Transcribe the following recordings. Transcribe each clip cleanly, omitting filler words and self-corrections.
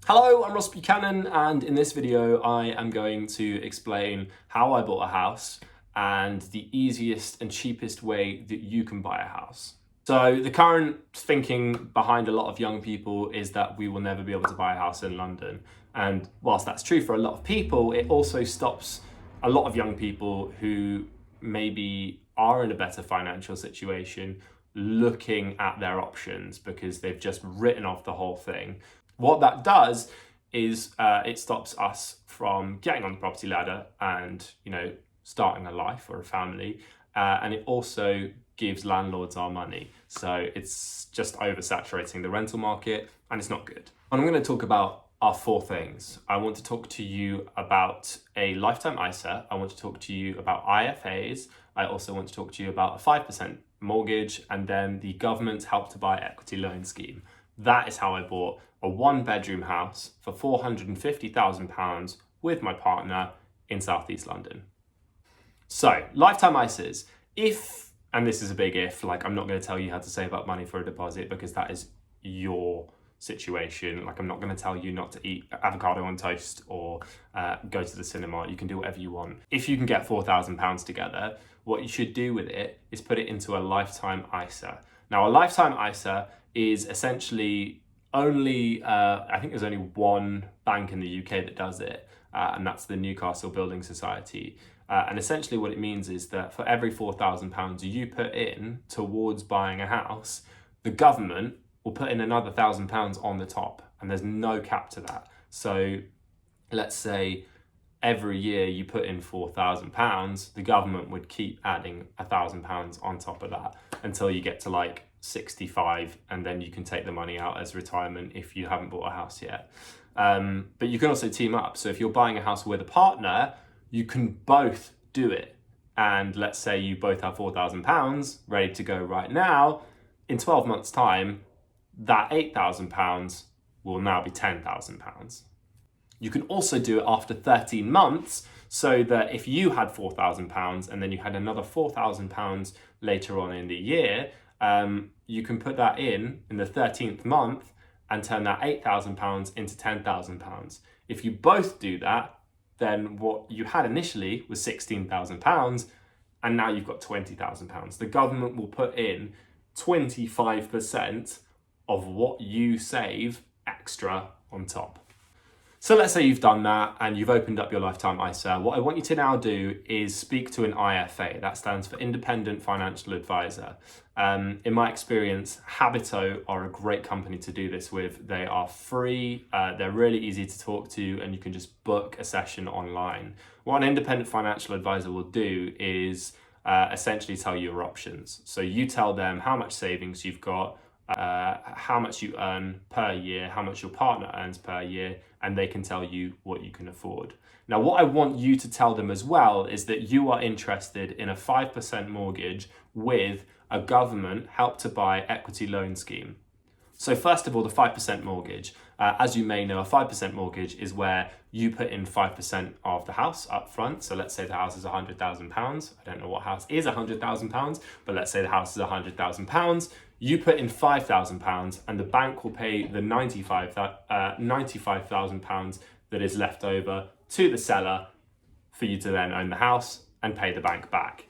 Hello, I'm Ross Buchanan, and in this video I am going to explain how I bought a house and the easiest and cheapest way that you can buy a house. So the current thinking behind a lot of young people is that we will never be able to buy a house in London. And whilst that's true for a lot of people, it also stops a lot of young people who maybe are in a better financial situation looking at their options because they've just written off the whole thing. What that does is it stops us from getting on the property ladder and, starting a life or a family. And it also gives landlords our money. So it's just oversaturating the rental market and it's not good. And I'm going to talk about our four things. I want to talk to you about a lifetime ISA. I want to talk to you about IFAs. I also want to talk to you about a 5% mortgage and then the government's Help to Buy equity loan scheme. That is how I bought a one-bedroom house for £450,000 with my partner in Southeast London. So, lifetime ISAs. If, and this is a big if, I'm not going to tell you how to save up money for a deposit because that is your situation. I'm not going to tell you not to eat avocado on toast or go to the cinema. You can do whatever you want. If you can get £4,000 together, what you should do with it is put it into a lifetime ISA. Now, a lifetime ISA is essentially only, I think there's only one bank in the UK that does it, and that's the Newcastle Building Society. And essentially what it means is that for every £4,000 you put in towards buying a house, the government will put in another £1,000 on the top, and there's no cap to that. So let's say every year you put in £4,000, the government would keep adding £1,000 on top of that until you get to 65, and then you can take the money out as retirement if you haven't bought a house yet. But you can also team up. So if you're buying a house with a partner, you can both do it. And let's say you both have £4,000 ready to go right now. In 12 months' time, that £8,000 will now be £10,000. You can also do it after 13 months, so that if you had £4,000 and then you had another £4,000 later on in the year, you can put that in the 13th month and turn that £8,000 into £10,000. If you both do that, then what you had initially was £16,000 and now you've got £20,000. The government will put in 25% of what you save extra on top. So let's say you've done that and you've opened up your lifetime ISA. What I want you to now do is speak to an IFA. That stands for Independent Financial Advisor. In my experience, Habito are a great company to do this with. They are free, they're really easy to talk to, and you can just book a session online. What an independent financial advisor will do is essentially tell you your options. So you tell them how much savings you've got, how much you earn per year, how much your partner earns per year, and they can tell you what you can afford. Now, what I want you to tell them as well is that you are interested in a 5% mortgage with a government Help to Buy equity loan scheme. So first of all, the 5% mortgage. As you may know, a 5% mortgage is where you put in 5% of the house up front. So let's say the house is £100,000. I don't know what house is £100,000, but let's say the house is £100,000. You put in £5,000 and the bank will pay the £95,000 that is left over to the seller for you to then own the house and pay the bank back.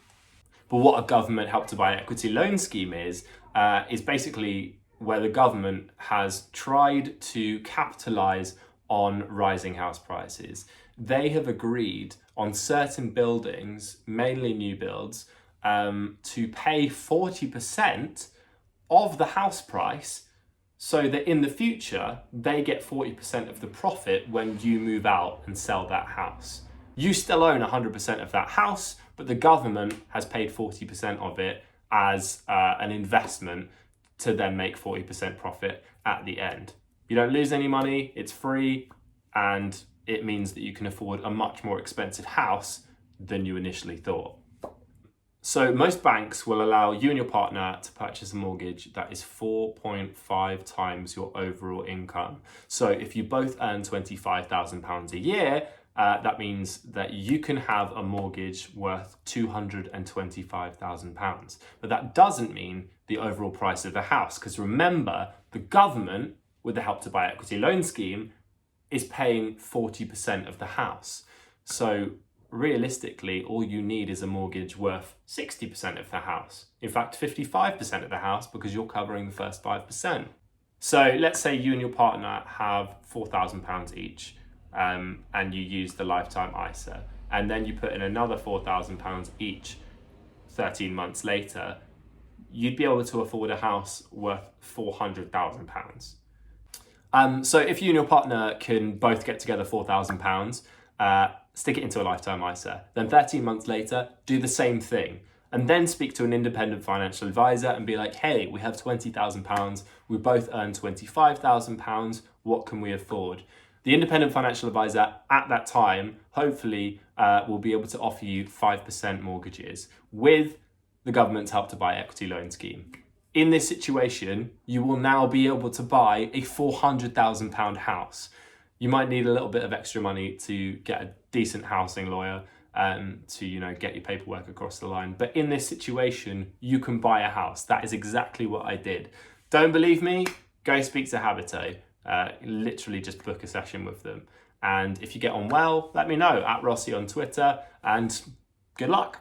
But what a government Help to Buy equity loan scheme is basically where the government has tried to capitalize on rising house prices. They have agreed on certain buildings, mainly new builds, to pay 40% of the house price so that in the future they get 40% of the profit when you move out and sell that house. You still own 100% of that house, but the government has paid 40% of it as an investment to then make 40% profit at the end. You don't lose any money, it's free, and it means that you can afford a much more expensive house than you initially thought. So most banks will allow you and your partner to purchase a mortgage that is 4.5 times your overall income. So if you both earn £25,000 a year, that means that you can have a mortgage worth £225,000. But that doesn't mean the overall price of the house, because remember, the government, with the Help to Buy equity loan scheme, is paying 40% of the house. So realistically, all you need is a mortgage worth 60% of the house. In fact, 55% of the house, because you're covering the first 5%. So let's say you and your partner have £4,000 each, and you use the lifetime ISA, and then you put in another £4,000 each 13 months later, you'd be able to afford a house worth £400,000. So if you and your partner can both get together £4,000, stick it into a lifetime ISA, then 13 months later, do the same thing. And then speak to an independent financial advisor and be like, hey, we have £20,000, we both earn £25,000, what can we afford? The independent financial advisor at that time, hopefully, will be able to offer you 5% mortgages with the government's Help to Buy equity loan scheme. In this situation, you will now be able to buy a £400,000 house. You might need a little bit of extra money to get a decent housing lawyer to get your paperwork across the line. But in this situation, you can buy a house. That is exactly what I did. Don't believe me? Go speak to Habito. Literally just book a session with them. And if you get on well, let me know, @Rossi on Twitter, and good luck.